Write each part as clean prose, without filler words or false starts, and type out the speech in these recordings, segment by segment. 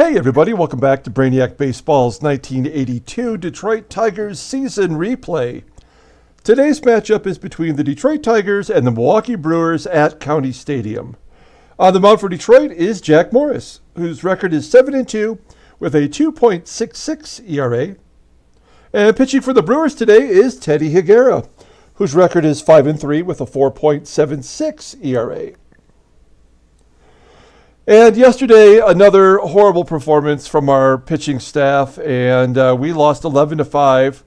Hey everybody, welcome back to Brainiac Baseball's 1982 Detroit Tigers season replay. Today's matchup is between the Detroit Tigers and the Milwaukee Brewers at County Stadium. On the mound for Detroit is Jack Morris, whose record is 7-2 with a 2.66 ERA. And pitching for the Brewers today is Teddy Higuera, whose record is 5-3 with a 4.76 ERA. And yesterday, another horrible performance from our pitching staff, and we lost 11-5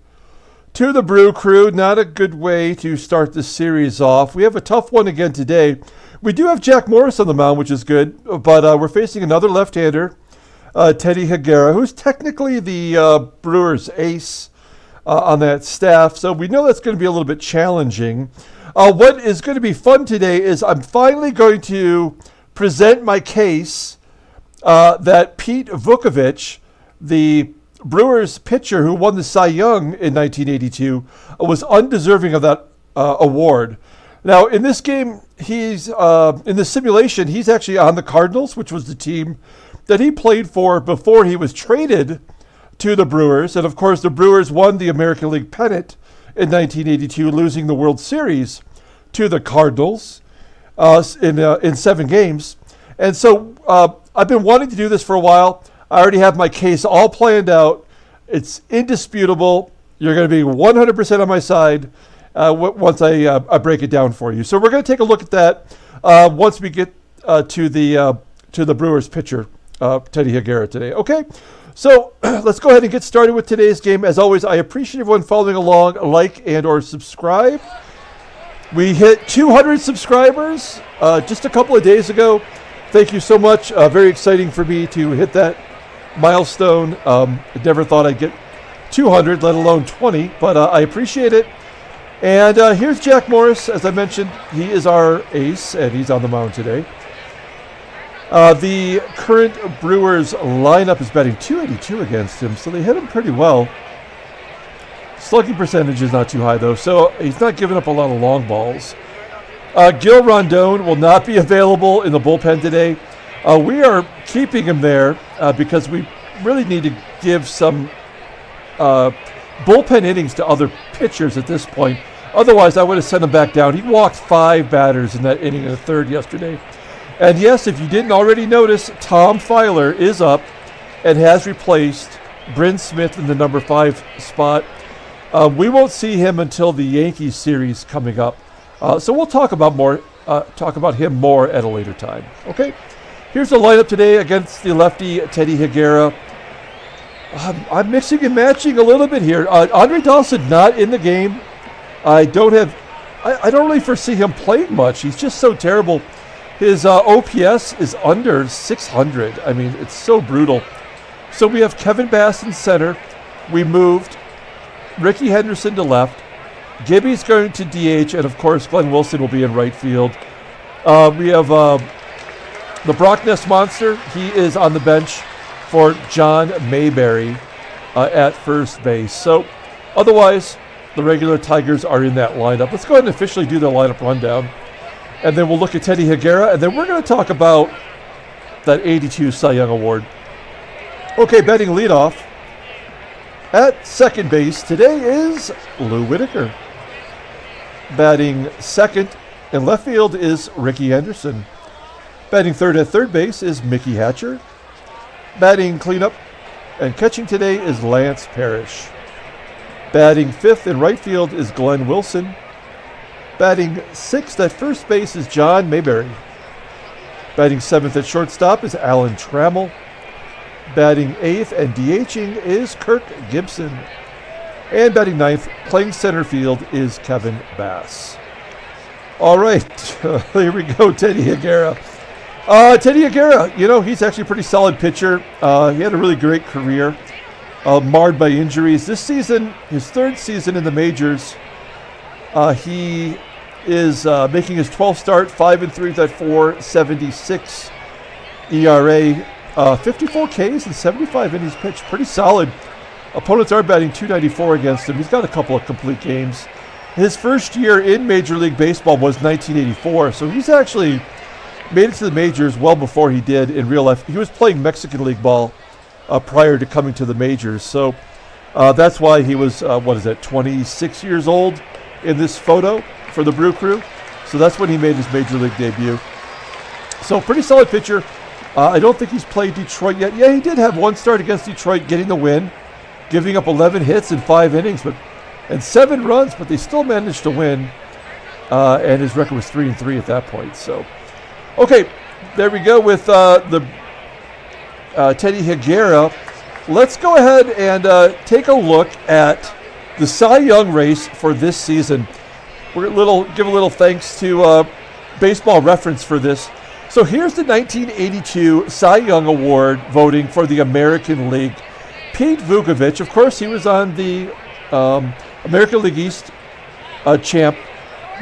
to the Brew Crew. Not a good way to start the series off. We have a tough one again today. We do have Jack Morris on the mound, which is good, but we're facing another left-hander, Teddy Higuera, who's technically the Brewers' ace on that staff, so we know that's going to be a little bit challenging. What is going to be fun today is I'm finally going to present my case that Pete Vukovich, the Brewers pitcher who won the Cy Young in 1982, was undeserving of that award. Now, in this game, he's in the simulation, he's actually on the Cardinals, which was the team that he played for before he was traded to the Brewers. And of course, the Brewers won the American League pennant in 1982, losing the World Series to the Cardinals in 7 games. And so I've been wanting to do this for a while. I already have my case all planned out. It's indisputable. You're going to be 100% on my side once I break it down for you. So we're going to take a look at that once we get to the Brewers pitcher, Teddy Higuera today. Okay, so let's go ahead and get started with today's game. As always, I appreciate everyone following along. Like and or subscribe. We hit 200 subscribers just a couple of days ago. Thank you so much. Very exciting for me to hit that milestone. I never thought I'd get 200, let alone 20, but I appreciate it. And here's Jack Morris. As I mentioned, he is our ace, and he's on the mound today. The current Brewers lineup is batting .282 against him, so they hit him pretty well. Slugging percentage is not too high, though, so he's not giving up a lot of long balls. Gil Rondon will not be available in the bullpen today. We are keeping him there because we really need to give some bullpen innings to other pitchers at this point. Otherwise, I would have sent him back down. He walked 5 batters in that inning in the third yesterday. And yes, if you didn't already notice, Tom Filer is up and has replaced Bryn Smith in the number 5 spot. We won't see him until the Yankees series coming up, so we'll talk about him more at a later time. Okay, here's the lineup today against the lefty Teddy Higuera. I'm mixing and matching a little bit here. Andre Dawson not in the game. I don't really foresee him playing much. He's just so terrible. His OPS is under 600. I mean, it's so brutal. So we have Kevin Bass in center. We moved Rickey Henderson to left. Gibby's going to DH, and of course, Glenn Wilson will be in right field. We have the Brock Ness Monster. He is on the bench for John Mayberry at first base. So, otherwise, the regular Tigers are in that lineup. Let's go ahead and officially do the lineup rundown, and then we'll look at Teddy Higuera, and then we're going to talk about that 82 Cy Young Award. Okay, batting leadoff. At second base today is Lou Whitaker. Batting second in left field is Rickey Henderson. Batting third at third base is Mickey Hatcher. Batting cleanup and catching today is Lance Parrish. Batting fifth in right field is Glenn Wilson. Batting sixth at first base is John Mayberry. Batting seventh at shortstop is Alan Trammell. Batting 8th and DHing is Kirk Gibson. And batting 9th, playing center field, is Kevin Bass. All right, here we go, Teddy Higuera. Teddy Higuera, he's actually a pretty solid pitcher. He had a really great career, marred by injuries. This season, his 3rd season in the majors, he is making his 12th start, 5-3 with that .476 ERA. 54 Ks and 75 innings pitched. Pretty solid. Opponents are batting .294 against him. He's got a couple of complete games. His first year in Major League Baseball was 1984, so he's actually made it to the majors well before he did in real life. He was playing Mexican League ball prior to coming to the majors. So that's why he was, 26 years old in this photo for the Brew Crew. So that's when he made his major league debut. So pretty solid pitcher. I don't think he's played Detroit yet. Yeah, he did have one start against Detroit, getting the win, giving up 11 hits in 5 innings and 7 runs, but they still managed to win. And his record was 3-3 at that point. So, okay, there we go with the Teddy Higuera. Let's go ahead and take a look at the Cy Young race for this season. We're give a little thanks to Baseball Reference for this. So here's the 1982 Cy Young Award voting for the American League. Pete Vukovich, of course, he was on the American League East champ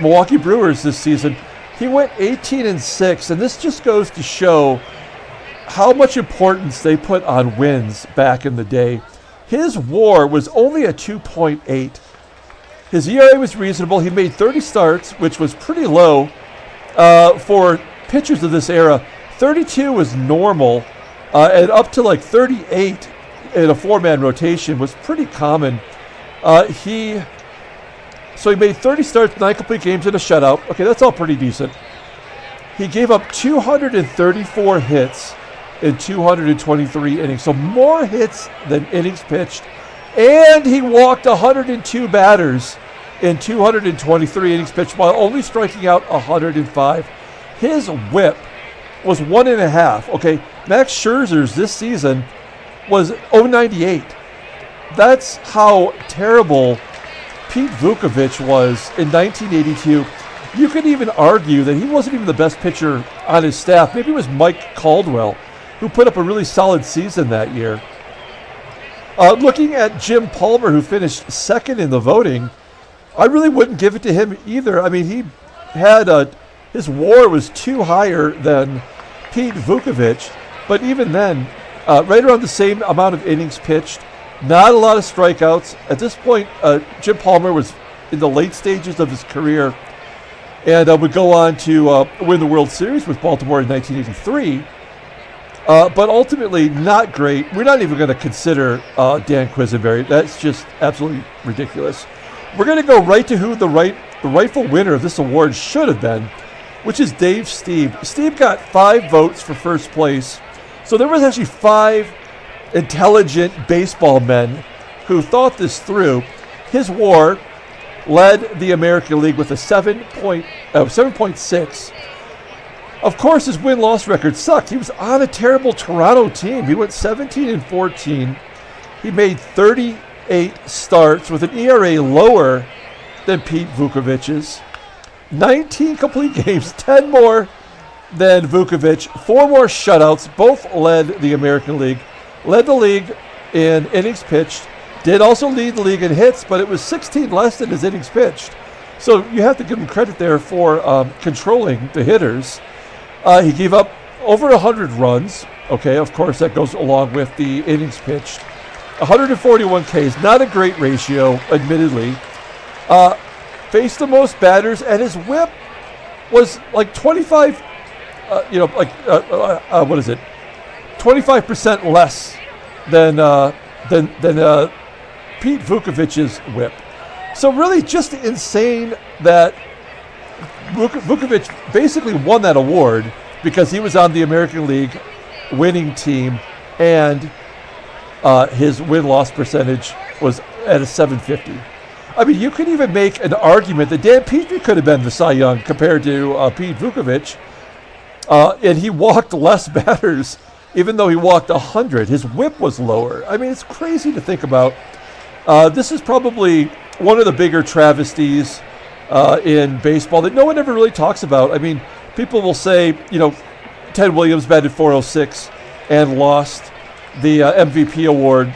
Milwaukee Brewers this season. He went 18-6, and this just goes to show how much importance they put on wins back in the day. His WAR was only a 2.8. His ERA was reasonable. He made 30 starts, which was pretty low for pitchers of this era. 32 was normal, and up to like 38 in a 4-man rotation was pretty common. So he made 30 starts, 9 complete games, and a shutout. Okay, that's all pretty decent. He gave up 234 hits in 223 innings, so more hits than innings pitched. And he walked 102 batters in 223 innings pitched while only striking out 105. His whip was 1.5. Okay, Max Scherzer's this season was 0.98. That's how terrible Pete Vukovich was in 1982. You could even argue that he wasn't even the best pitcher on his staff. Maybe it was Mike Caldwell, who put up a really solid season that year. Looking at Jim Palmer, who finished second in the voting, I really wouldn't give it to him either. I mean, he had his WAR was 2 higher than Pete Vukovich, but even then, right around the same amount of innings pitched, not a lot of strikeouts. At this point, Jim Palmer was in the late stages of his career and would go on to win the World Series with Baltimore in 1983. But ultimately, not great. We're not even going to consider Dan Quisenberry. That's just absolutely ridiculous. We're going to go right to who the rightful winner of this award should have been, which is Dave Stieb. Stieb got 5 votes for first place. So there was actually 5 intelligent baseball men who thought this through. His WAR led the American League with a 7.6. Of course, his win-loss record sucked. He was on a terrible Toronto team. He went 17-14. He made 38 starts with an ERA lower than Pete Vukovich's. 19 complete games, 10 more than Vukovich, 4 more shutouts. Both led the American League. Led the league in innings pitched. Did also lead the league in hits, but it was 16 less than his innings pitched. So you have to give him credit there for controlling the hitters. He gave up over 100 runs. Okay, of course, that goes along with the innings pitched. 141 Ks, not a great ratio, admittedly. Faced the most batters, and his whip was like 25, 25% less than Pete Vukovich's whip. So really just insane that Vukovich basically won that award because he was on the American League winning team and his win-loss percentage was at a 750. I mean, you could even make an argument that Dan Petrie could have been the Cy Young compared to Pete Vukovich, and he walked less batters, even though he walked 100. His whip was lower. I mean, it's crazy to think about. This is probably one of the bigger travesties in baseball that no one ever really talks about. I mean, people will say, Ted Williams batted .406 and lost the MVP award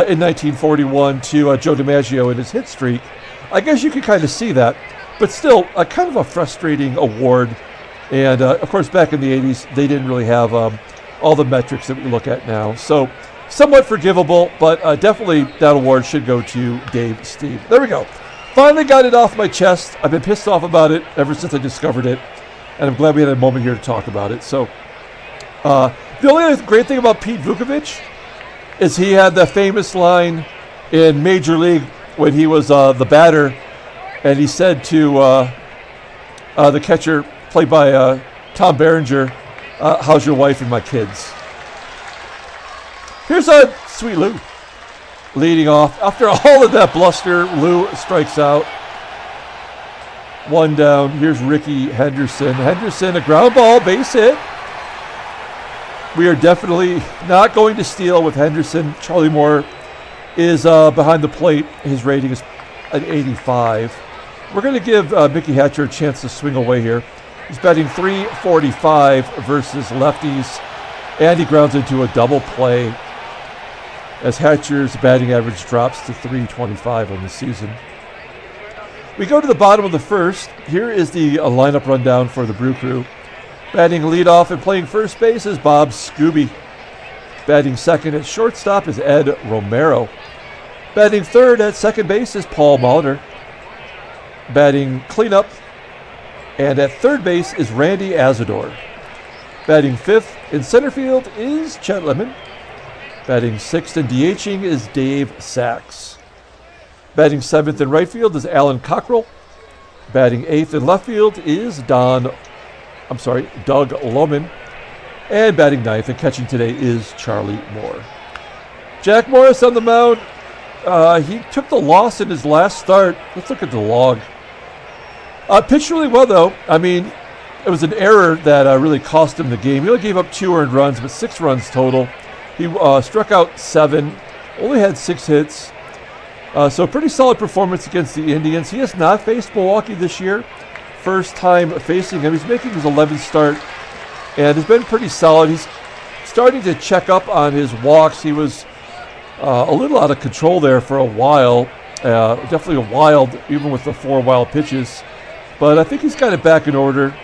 in 1941 to Joe DiMaggio in his hit streak. I guess you can kind of see that, but still, kind of a frustrating award. And of course, back in the 80s, they didn't really have all the metrics that we look at now. So somewhat forgivable, but definitely that award should go to Dave Stieb. There we go. Finally got it off my chest. I've been pissed off about it ever since I discovered it, and I'm glad we had a moment here to talk about it. So the only other great thing about Pete Vukovich is he had the famous line in Major League when he was the batter, and he said to the catcher, played by Tom Berenger, how's your wife and my kids? Here's a Sweet Lou leading off. After all of that bluster, Lou strikes out. One down. Here's Rickey, Henderson. Henderson, a ground ball, base hit. We are definitely not going to steal with Henderson. Charlie Moore is behind the plate. His rating is an 85. We're going to give Mickey Hatcher a chance to swing away here. He's batting .345 versus lefties, and he grounds into a double play as Hatcher's batting average drops to .325 on the season. We go to the bottom of the first. Here is the lineup rundown for the Brew Crew. Batting leadoff and playing first base is Bob Skube. Batting second at shortstop is Ed Romero. Batting third at second base is Paul Molitor. Batting cleanup and at third base is Randy Asadoor. Batting fifth in center field is Chet Loman. Batting sixth and DHing is Dave Sachs. Batting seventh in right field is Alan Cockrell. Batting eighth in left field is Doug Loman. And batting ninth and catching today is Charlie Moore. Jack Morris on the mound. He took the loss in his last start. Let's look at the log. Pitched really well, though. I mean, it was an error that really cost him the game. He only gave up 2 earned runs, but 6 runs total. He struck out 7, only had 6 hits. So pretty solid performance against the Indians. He has not faced Milwaukee this year. First time facing him. He's making his 11th start and has been pretty solid. He's starting to check up on his walks. He was a little out of control there for a while. Definitely a wild, even with the 4 wild pitches. But I think he's got it back in order.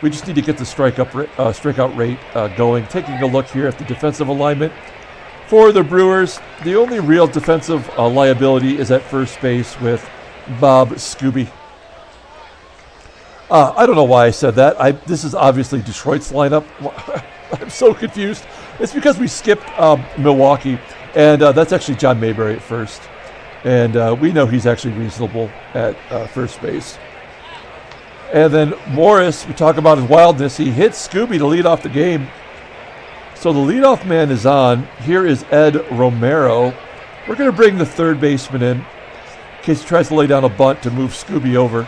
We just need to get the strikeout rate going. Taking a look here at the defensive alignment for the Brewers, the only real defensive liability is at first base with Bob Skube. I don't know why I said that. This is obviously Detroit's lineup. I'm so confused. It's because we skipped Milwaukee, and that's actually John Mayberry at first. And we know he's actually reasonable at first base. And then Morris, we talk about his wildness. He hits Skube to lead off the game. So the leadoff man is on. Here is Ed Romero. We're going to bring the third baseman in case he tries to lay down a bunt to move Skube over.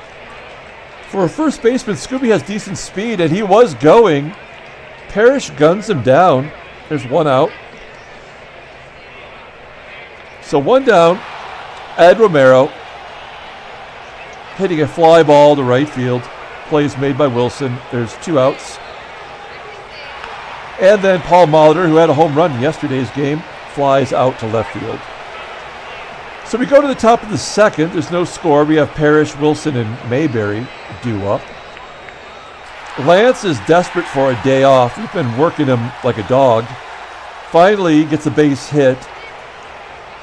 For a first baseman, Skube has decent speed, and he was going. Parrish guns him down. There's 1 out. So 1 down. Ed Romero hitting a fly ball to right field. Play is made by Wilson. There's 2 outs. And then Paul Molitor, who had a home run in yesterday's game, flies out to left field. So we go to the top of the second. There's no score. We have Parrish, Wilson, and Mayberry due up. Lance is desperate for a day off. We've been working him like a dog. Finally, gets a base hit.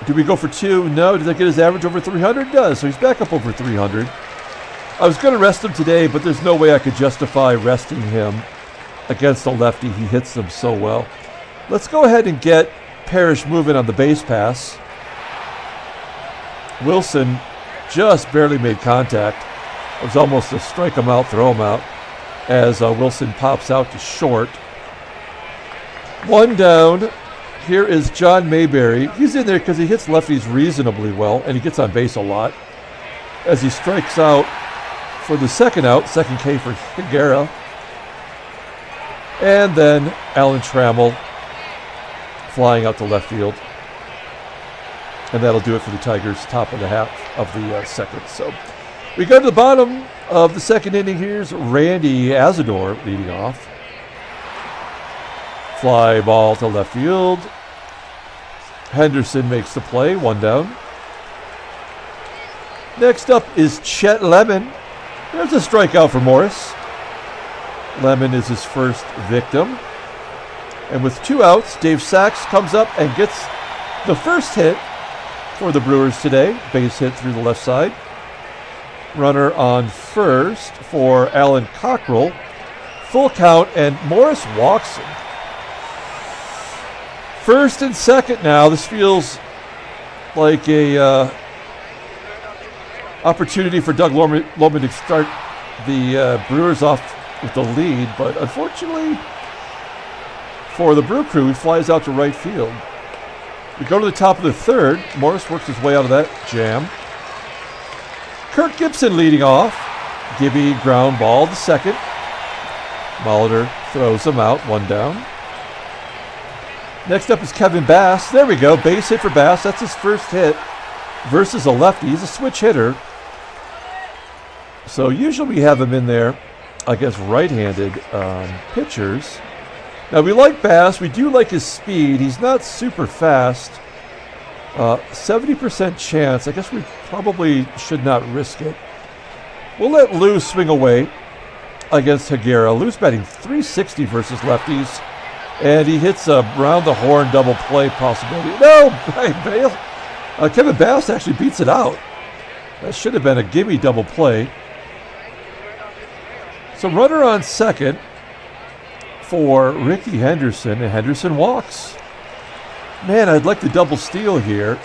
Do we go for 2? No. Does that get his average over 300? It does. So he's back up over 300. I was going to rest him today, but there's no way I could justify resting him against a lefty. He hits them so well. Let's go ahead and get Parrish moving on the base pass. Wilson just barely made contact. It was almost a strike him out, throw him out, as Wilson pops out to short. 1 down. Here is John Mayberry. He's in there because he hits lefties reasonably well, and he gets on base a lot. As he strikes out for the second out, second K for Higuera. And then Alan Trammell flying out to left field. And that'll do it for the Tigers, top of the half of the second. So we go to the bottom of the second inning. Here's Randy Asadoor leading off. Fly ball to left field. Henderson makes the play, 1 down. Next up is Chet Loman. There's a strikeout for Morris. Loman is his first victim. And with 2 outs, Dave Sachs comes up and gets the first hit for the Brewers today. Base hit through the left side. Runner on first for Alan Cockrell. Full count, and Morris walks him. First and second now. This feels like a opportunity for Doug Loman to start the Brewers off with the lead, but unfortunately for the Brew Crew, he flies out to right field. We go to the top of the third. Morris works his way out of that jam. Kirk Gibson leading off. Gibby ground ball to second. Molitor throws him out, one down. Next up is Kevin Bass. There we go, base hit for Bass. That's his first hit versus a lefty. He's a switch hitter. So usually we have him in there against right-handed pitchers. Now we like Bass. We do like his speed. He's not super fast. 70% chance. I guess we probably should not risk it. We'll let Lou swing away against Higuera. Lou's batting .360 versus lefties. And he hits a round the horn double play possibility. No! Kevin Bass actually beats it out. That should have been a gimme double play. So runner on second for Rickey Henderson, and Henderson walks. Man, I'd like the double steal here.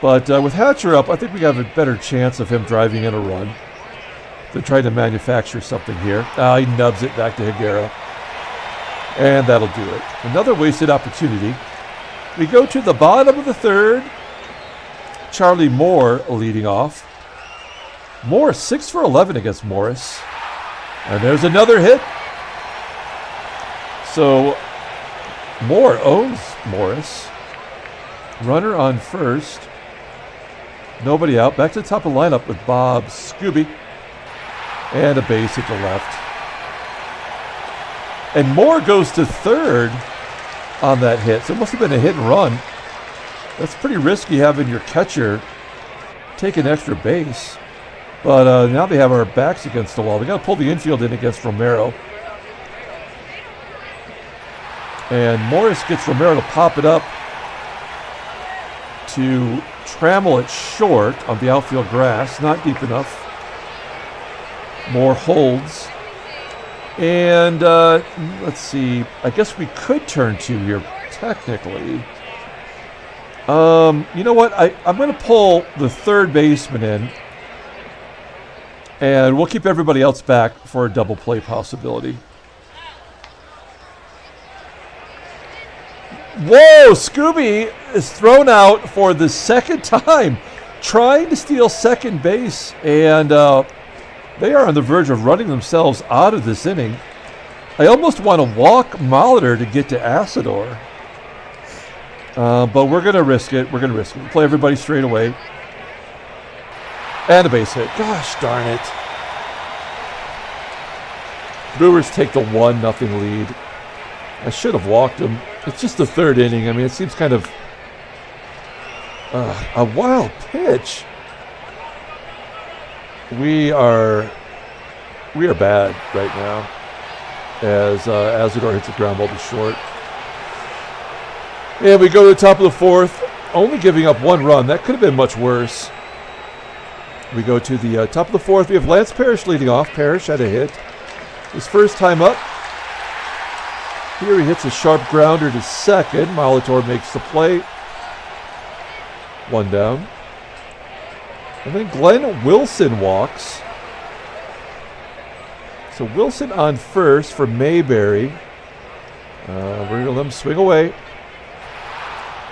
But with Hatcher up, I think we have a better chance of him driving in a run. They're trying to manufacture something here. He nubs it back to Higuera. And that'll do it. Another wasted opportunity. We go to the bottom of the third. Charlie Moore leading off. Moore 6 for 11 against Morris. And there's another hit. So Moore owns Morris. Runner on first. Nobody out. Back to the top of the lineup with Bob Skube. And a base hit to left. And Moore goes to third on that hit. So it must have been a hit and run. That's pretty risky having your catcher take an extra base. But now they have our backs against the wall. We got to pull the infield in against Romero. And Morris gets Romero to pop it up to Trammell at short on the outfield grass. Not deep enough. Moore holds. And let's see. I guess we could turn two here, technically. You know what? I'm going to pull the third baseman in. And we'll keep everybody else back for a double play possibility. Whoa! Skube is thrown out for the second time, trying to steal second base. And they are on the verge of running themselves out of this inning. I almost want to walk Molitor to get to Asadoor. But we're going to risk it. We're going to risk it. Play everybody straight away. And a base hit. Gosh darn it. Brewers take the 1-0 lead. I should have walked him. It's just the third inning. I mean, it seems kind of a wild pitch. We are bad right now as Asadoor hits a ground ball to short. And we go to the top of the fourth, only giving up one run. That could have been much worse. We go to the top of the fourth. We have Lance Parrish leading off. Parrish had a hit. His first time up. Here he hits a sharp grounder to second. Molitor makes the play. One down. And then Glenn Wilson walks. So Wilson on first for Mayberry. We're going to let him swing away.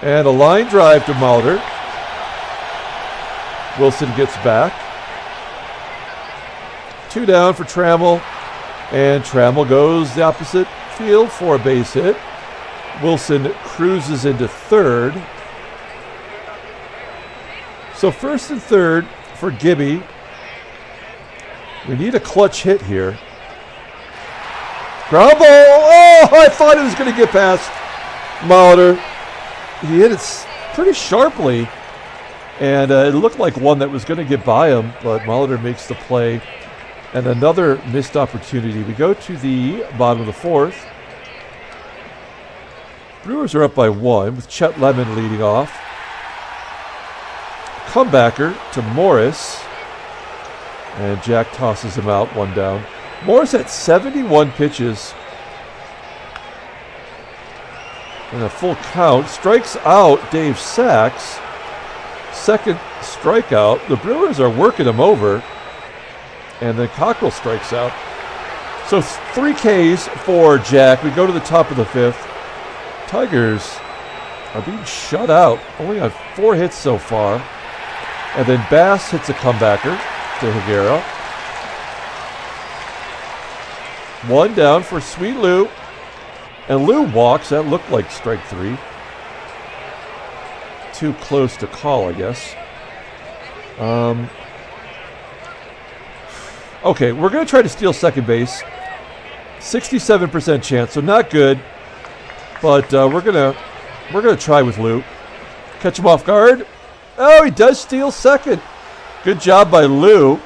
And a line drive to Molitor. Wilson gets back. 2 down for Trammell. And Trammell goes the opposite field for a base hit. Wilson cruises into third. So first and third for Gibby. We need a clutch hit here. Ground ball. Oh, I thought it was going to get past Molitor. He hit it pretty sharply. And it looked like one that was going to get by him, but Molitor makes the play. And another missed opportunity. We go to the bottom of the fourth. Brewers are up by 1 with Chet Lemon leading off. Comebacker to Morris. And Jack tosses him out, 1 down. Morris had 71 pitches. And a full count. Strikes out Dave Sachs. Second strikeout. The Brewers are working him over. And then Cockrell strikes out. So 3 Ks for Jack. We go to the top of the 5th. Tigers are being shut out. Only on 4 hits so far. And then Bass hits a comebacker to Higuera. 1 down for Sweet Lou. And Lou walks. That looked like strike 3. Too close to call, I guess. Okay, we're going to try to steal second base. 67% chance, so not good. But we're gonna try with Lou. Catch him off guard. Oh, he does steal second. Good job by Lou.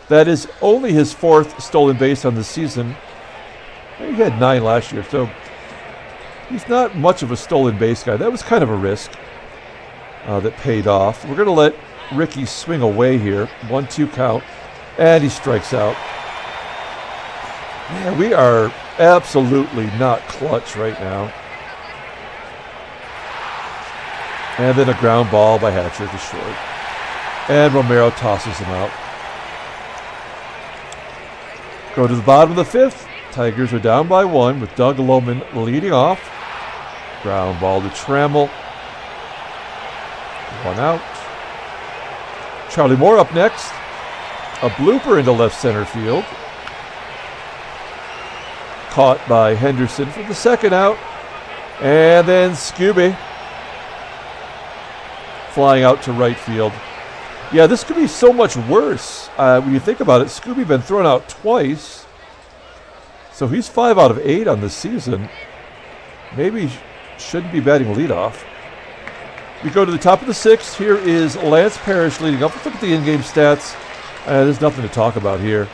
That is only his 4th stolen base on the season. He had 9 last year, so he's not much of a stolen base guy. That was kind of a risk that paid off. We're going to let Rickey swing away here. 1-2 count, and he strikes out. Man, we are absolutely not clutch right now. And then a ground ball by Hatcher to short. And Romero tosses him out. Go to the bottom of the 5th. Tigers are down by 1 with Doug Loman leading off. Ground ball to Trammell. 1 out. Charlie Moore up next. A blooper into left center field. Caught by Henderson for the 2nd out. And then Skube flying out to right field. Yeah, this could be so much worse. When you think about it, Skube been thrown out twice. So he's 5 out of 8 on the season. Maybe shouldn't be batting leadoff. We go to the top of the 6th. Here is Lance Parrish leading up. Let's look at the in-game stats. There's nothing to talk about here.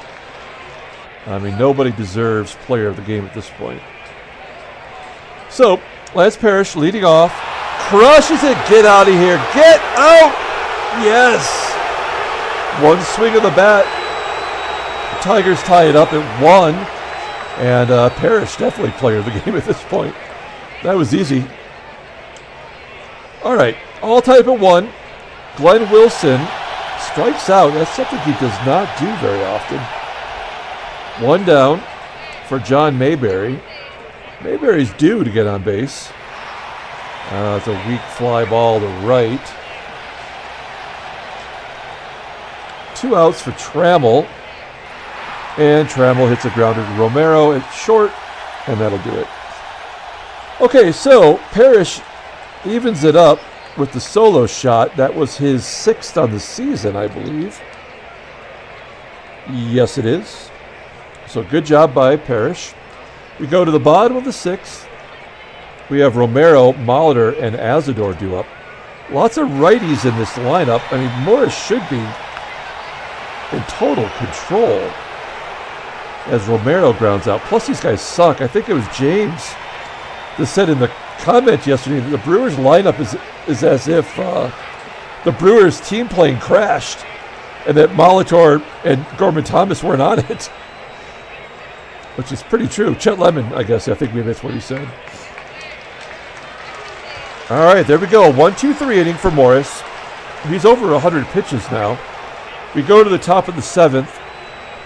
I mean, nobody deserves player of the game at this point. So, Lance Parrish leading off. Crushes it. Get out of here. Get out. Yes. 1 swing of the bat. The Tigers tie it up at 1. And Parrish definitely player of the game at this point. That was easy. All right. All tied at 1. Glenn Wilson strikes out. That's something he does not do very often. 1 down for John Mayberry. Mayberry's due to get on base. It's a weak fly ball to right. 2 outs for Trammell. And Trammell hits a grounder to Romero at short, and that'll do it. Okay, so Parrish evens it up with the solo shot. That was his 6th on the season, I believe. Yes, it is. So good job by Parrish. We go to the bottom of the 6th. We have Romero, Molitor, and Asadoor due up. Lots of righties in this lineup. I mean, Morris should be in total control as Romero grounds out. Plus, these guys suck. I think it was James that said in the comment yesterday that the Brewers lineup is as if the Brewers team plane crashed and that Molitor and Gorman Thomas weren't on it. Which is pretty true. Chet Lemon, I guess. I think maybe that's what he said. All right, there we go. 1-2-3 inning for Morris. He's over 100 pitches now. We go to the top of the 7th.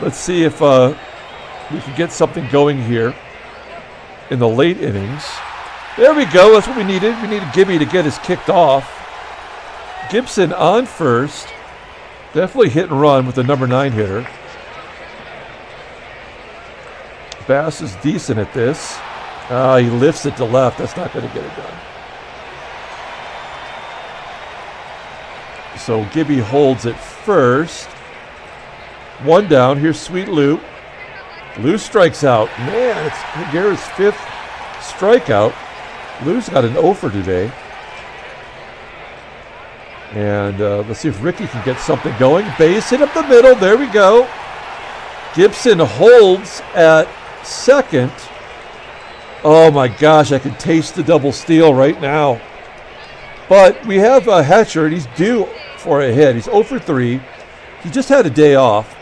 Let's see if we can get something going here in the late innings. There we go. That's what we needed. We needed Gibby to get us kicked off. Gibson on first. Definitely hit and run with the number 9 hitter. Bass is decent at this. He lifts it to left. That's not going to get it done. So Gibby holds it first. 1 down. Here's Sweet Lou. Lou strikes out. Man, it's Higuera's 5th strikeout. Lou's got an 0 for today. And let's see if Rickey can get something going. Base hit up the middle. There we go. Gibson holds at 2nd. Oh my gosh, I can taste the double steal right now. But we have a Hatcher, and he's due for a hit. He's 0 for 3. He just had a day off,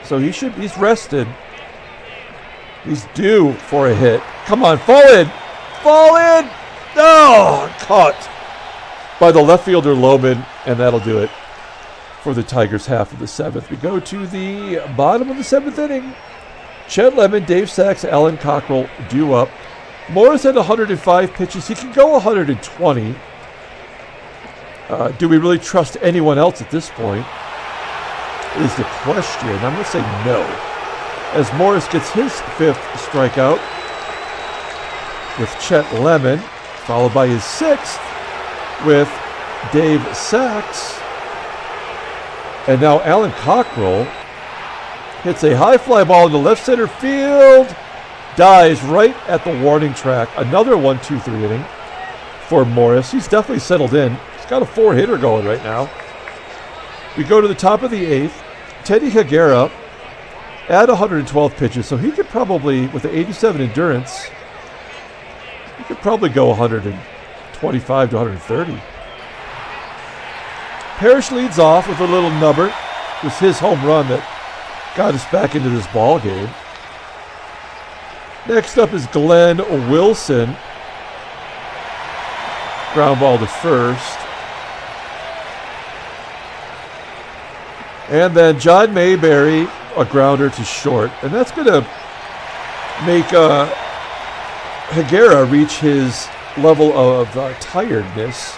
so he's rested. He's due for a hit. Come on, fall in. Fall in. Oh, caught by the left fielder Loman, and that'll do it for the Tigers' half of the seventh. We go to the bottom of the seventh inning. Chet Lemon, Dave Sachs, Alan Cockrell due up. Morris had 105 pitches. He can go 120. Do we really trust anyone else at this point is the question. I'm going to say no. As Morris gets his fifth strikeout with Chet Lemon, followed by his sixth with Dave Sachs. And now Alan Cockrell hits a high fly ball into left center field. Dies right at the warning track. Another 1-2-3 inning for Morris. He's definitely settled in. He's got a 4-hitter going right now. We go to the top of the eighth. Teddy Higuera at 112 pitches. So he could probably, with the 87 endurance, he could probably go 125 to 130. Parrish leads off with a little nubber. It was his home run that got us back into this ball game. Next up is Glenn Wilson. Ground ball to first. And then John Mayberry, a grounder to short. And that's going to make Higuera reach his level of tiredness.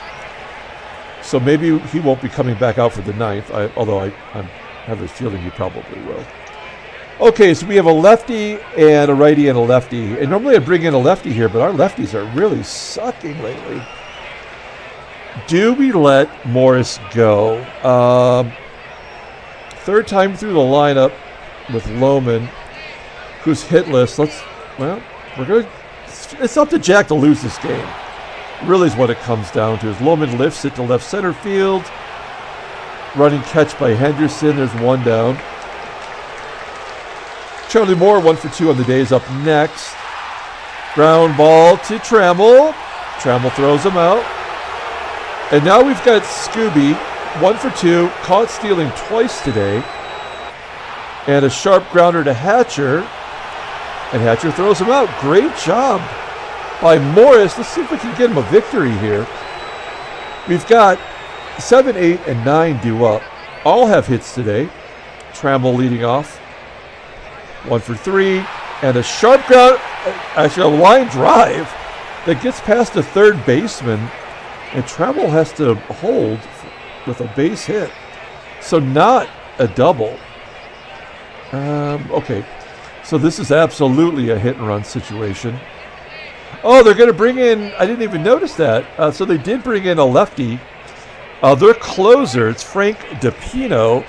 So maybe he won't be coming back out for the ninth, although I have a feeling he probably will. Okay, so we have a lefty and a righty and a lefty. And normally I bring in a lefty here, but our lefties are really sucking lately. Do we let Morris go? Third time through the lineup with Loman, who's hitless. It's up to Jack to lose this game. Really is what it comes down to. As Loman lifts it to left center field. Running catch by Henderson. There's one down. Charlie Moore, 1 for 2 on the day, is up next. Ground ball to Trammell. Trammell throws him out. And now we've got Skube, 1 for 2, caught stealing twice today. And a sharp grounder to Hatcher. And Hatcher throws him out. Great job by Morris. Let's see if we can get him a victory here. We've got 7, 8, and 9 due up. All have hits today. Trammell leading off. 1 for 3. And a sharp ground, actually a line drive that gets past the third baseman. And Trammell has to hold with a base hit. So not a double. Okay. So this is absolutely a hit and run situation. Oh, they're going to bring in, I didn't even notice that. So they did bring in a lefty. Their closer, it's Frank Depino,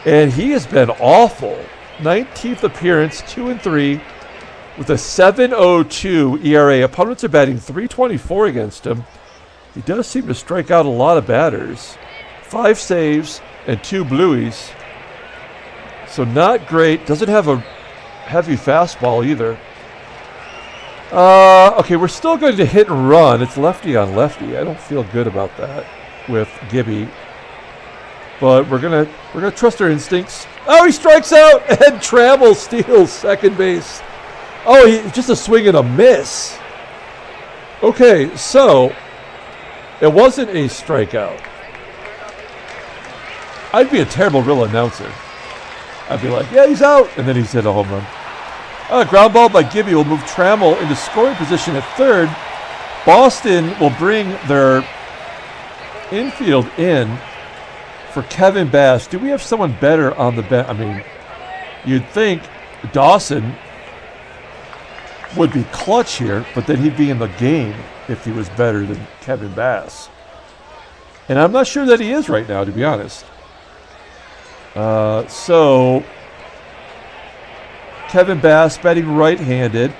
and he has been awful. 19th appearance, 2-3, with a 7.02 ERA. Opponents are batting .324 against him. He does seem to strike out a lot of batters. 5 saves and 2 blueys. So not great. Doesn't have a heavy fastball either. Okay, we're still going to hit and run. It's lefty on lefty. I don't feel good about that with Gibby. But we're gonna trust our instincts. Oh, he strikes out, and Trammell steals second base. Oh, just a swing and a miss. Okay, so it wasn't a strikeout. I'd be a terrible real announcer. I'd be like, yeah, he's out, and then he's hit a home run. Ground ball by Gibby will move Trammell into scoring position at third. Boston will bring their infield in for Kevin Bass. Do we have someone better on the bench? I mean, you'd think Dawson would be clutch here, but then he'd be in the game if he was better than Kevin Bass. And I'm not sure that he is right now, to be honest. So Kevin Bass batting right-handed.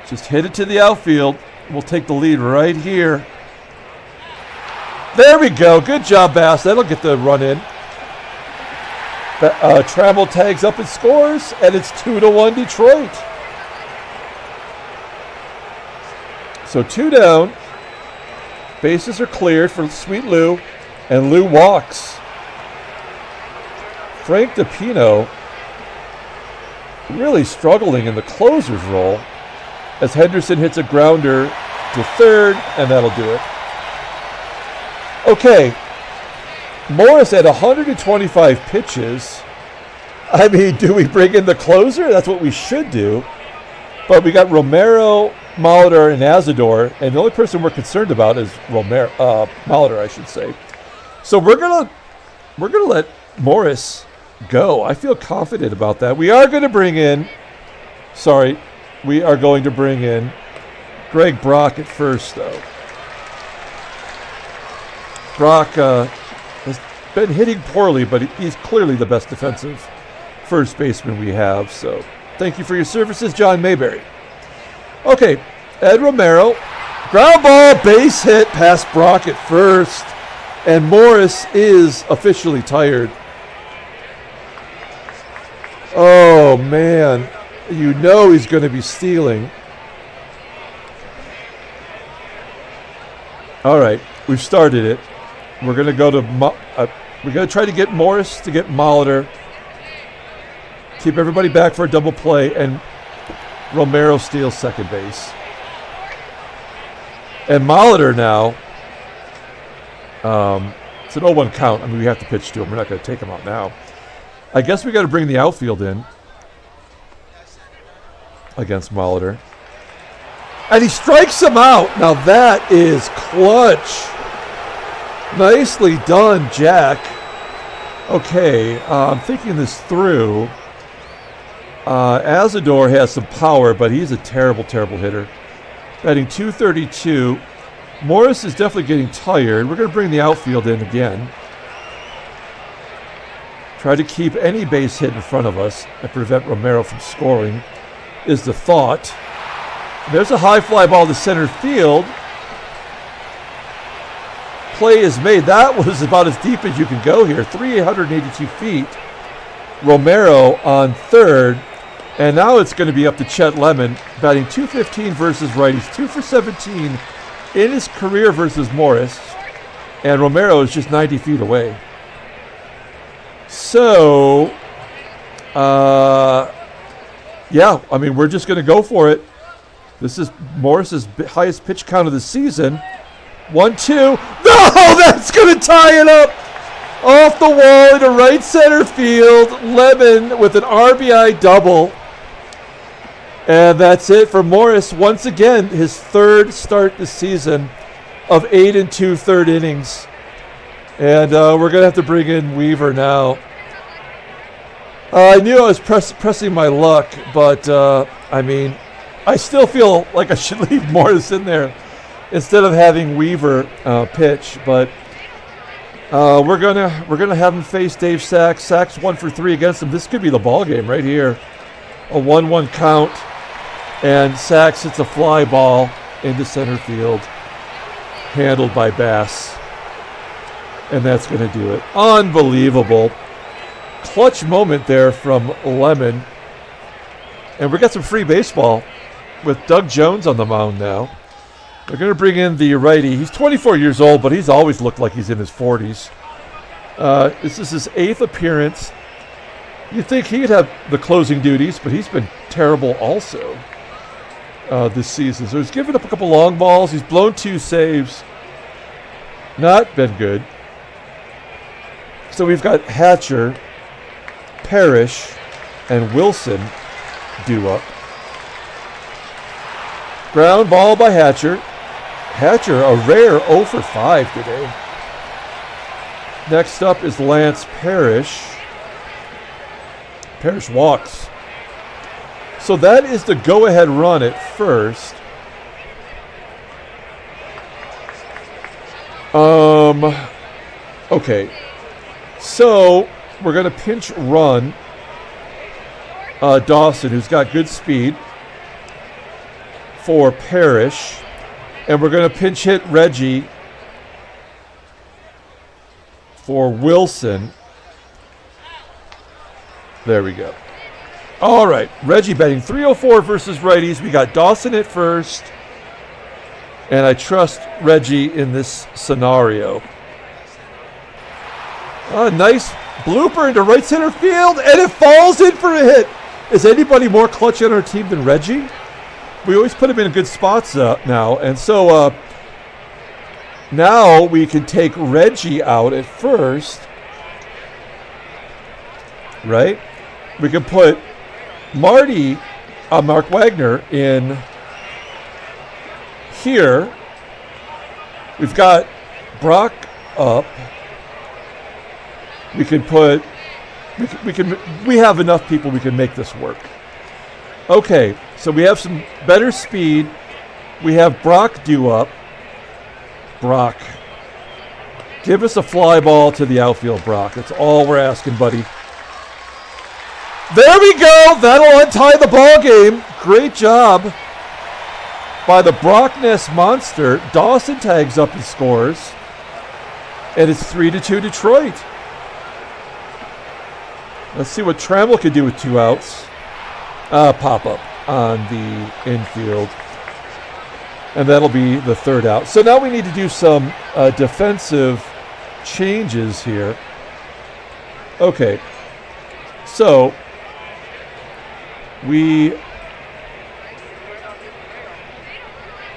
Just hit it to the outfield. We'll take the lead right here. There we go. Good job, Bass. That'll get the run in. Trammell tags up and scores, and it's 2-1 Detroit. So 2 down. Bases are cleared for Sweet Lou, and Lou walks. Frank Depino really struggling in the closer's role as Henderson hits a grounder to third, and that'll do it. Okay, Morris at 125 pitches. I mean, do we bring in the closer? That's what we should do. But we got Romero, Molitor, and Asadoor, and the only person we're concerned about is Molitor, I should say. So we're gonna let Morris go. I feel confident about that. We are going to bring in Greg Brock at first, though. Brock has been hitting poorly, but he's clearly the best defensive first baseman we have. So thank you for your services, John Mayberry. Okay, Ed Romero. Ground ball, base hit past Brock at first. And Morris is officially tired. Oh, man. You know he's going to be stealing. All right, we've started it. We're going to go to we're going to try to get Morris to get Molitor. Keep everybody back for a double play, and Romero steals second base. And Molitor now, it's an 0-1 count. I mean, we have to pitch to him. We're not going to take him out now. I guess we got to bring the outfield in against Molitor. And he strikes him out. Now that is clutch. Nicely done, Jack. Okay, I'm thinking this through. Asadoor has some power, but he's a terrible, terrible hitter. Batting .232. Morris is definitely getting tired. We're going to bring the outfield in again. Try to keep any base hit in front of us and prevent Romero from scoring is the thought. There's a high fly ball to center field. Play is made. That was about as deep as you can go here. 382 feet. Romero on third. And now it's going to be up to Chet Lemon, batting .215 versus righties. 2 for 17 in his career versus Morris. And Romero is just 90 feet away. So, yeah, I mean, we're just going to go for it. This is Morris's highest pitch count of the season. 1-2. No, that's going to tie it up. Off the wall into right center field. Lemon with an RBI double. And that's it for Morris. Once again, his third start this season of 8 2/3 innings. And we're going to have to bring in Weaver now. I knew I was pressing my luck, but, I mean, I still feel like I should leave Morris in there instead of having Weaver pitch. But we're gonna have him face Dave Sachs. Sachs 1 for 3 against him. This could be the ball game right here. A 1-1 count. And Sachs hits a fly ball into center field, handled by Bass. And that's going to do it. Unbelievable. Clutch moment there from Lemon. And we got some free baseball with Doug Jones on the mound now. They're going to bring in the righty. He's 24 years old, but he's always looked like he's in his 40s. This is his 8th appearance. You'd think he'd have the closing duties, but he's been terrible also this season. So he's given up a couple long balls. He's blown 2 saves. Not been good. So we've got Hatcher, Parrish, and Wilson due up. Ground ball by Hatcher. Hatcher, a rare 0 for 5 today. Next up is Lance Parrish. Parrish walks. So that is the go-ahead run at first. Okay. So we're going to pinch run Dawson, who's got good speed, for Parrish. And we're going to pinch hit Reggie for Wilson. There we go. All right, Reggie batting .304 versus righties. We got Dawson at first. And I trust Reggie in this scenario. A nice blooper into right center field, and it falls in for a hit. Is anybody more clutch on our team than Reggie? we always put him in good spots now. And so now we can take Reggie out at first, right? We can put Mark Wagner in here. We've got Brock up. We have enough people we can make this work. Okay, so we have some better speed. We have Brock due up. Brock, give us a fly ball to the outfield, Brock. That's all we're asking, buddy. There we go. That'll untie the ball game. Great job by the Brockness monster. Dawson tags up and scores. And it's 3-2 Detroit. Let's see what Trammell can do with 2 outs. Pop up on the infield. And that'll be the 3rd out. So now we need to do some defensive changes here. Okay. So we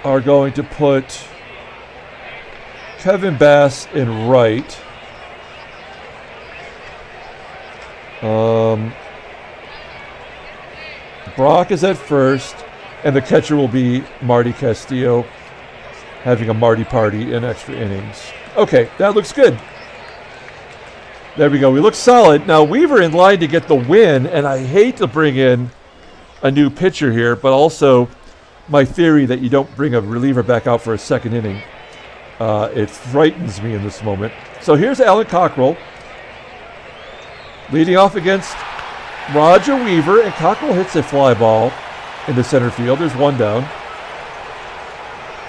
are going to put Kevin Bass in right. Brock is at first, and the catcher will be Marty Castillo, having a Marty party in extra innings. Okay, that looks good. There we go. We look solid. Now, Weaver in line to get the win, and I hate to bring in a new pitcher here, but also my theory that you don't bring a reliever back out for a second inning. It frightens me in this moment. So here's Alan Cockrell leading off against Roger Weaver, and Cockrell hits a fly ball into center field. There's 1 down.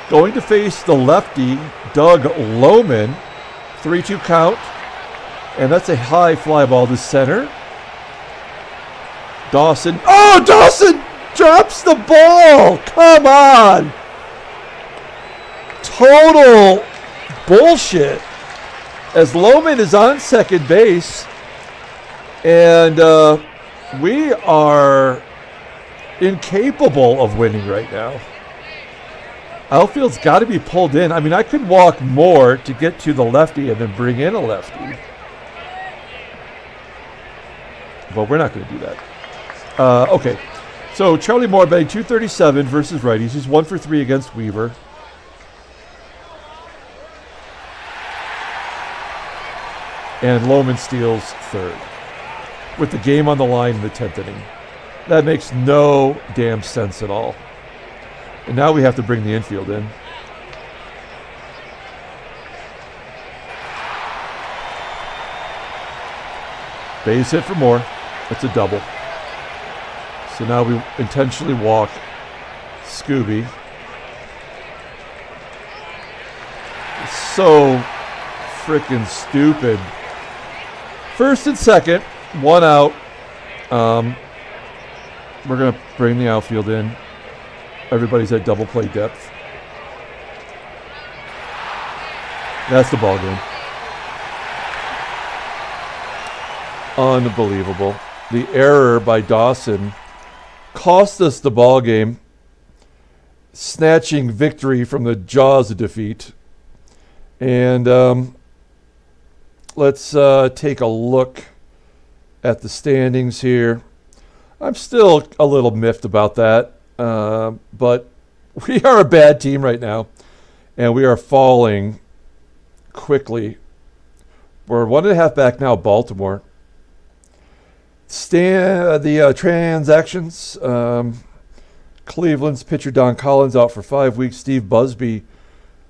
Going to face the lefty, Doug Loman. 3-2 count. And that's a high fly ball to center. Dawson. Oh, Dawson drops the ball. Come on. Total bullshit. As Loman is on second base. And we are incapable of winning right now. Outfield's got to be pulled in. I mean, I could walk more to get to the lefty and then bring in a lefty. But we're not going to do that. Okay. So Charlie Moore batting .237 versus righties. He's 1 for 3 against Weaver. And Loman steals 3rd. With the game on the line in the 10th inning. That makes no damn sense at all. And now we have to bring the infield in. Base hit for Moore. That's a double. So now we intentionally walk Skube. It's so freaking stupid. First and second, 1 out. We're going to bring the outfield in. Everybody's at double play depth. That's the ball game. Unbelievable. The error by Dawson cost us the ball game, snatching victory from the jaws of defeat. And let's take a look at the standings here. I'm still a little miffed about that, but we are a bad team right now, and we are falling quickly. We're 1.5 back now, Baltimore. The transactions, Cleveland's pitcher Don Collins out for 5 weeks. Steve Busby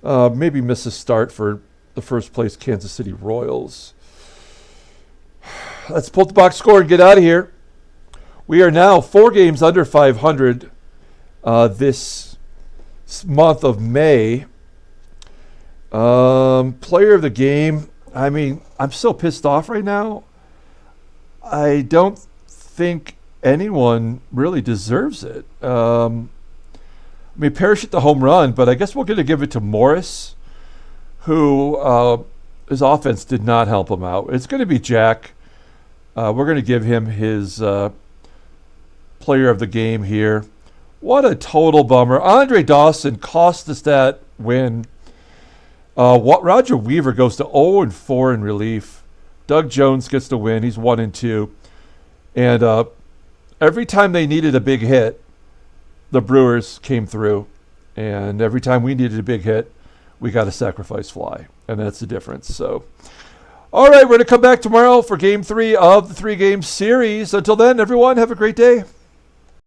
maybe missed a start for the first place Kansas City Royals. Let's pull the box score and get out of here. We are now 4 games under 500 this month of May. Player of the game. I mean, I'm so pissed off right now. I don't think anyone really deserves it. I mean, Parrish hit the home run, but I guess we're going to give it to Morris, who his offense did not help him out. It's going to be Jack. We're going to give him his player of the game here. What a total bummer. Andre Dawson cost us that win. Roger Weaver goes to 0-4 in relief. Doug Jones gets the win. He's 1-2. And every time they needed a big hit, the Brewers came through. And every time we needed a big hit, we got a sacrifice fly. And that's the difference. So, all right, we're going to come back tomorrow for Game 3 of the 3-game series. Until then, everyone, have a great day.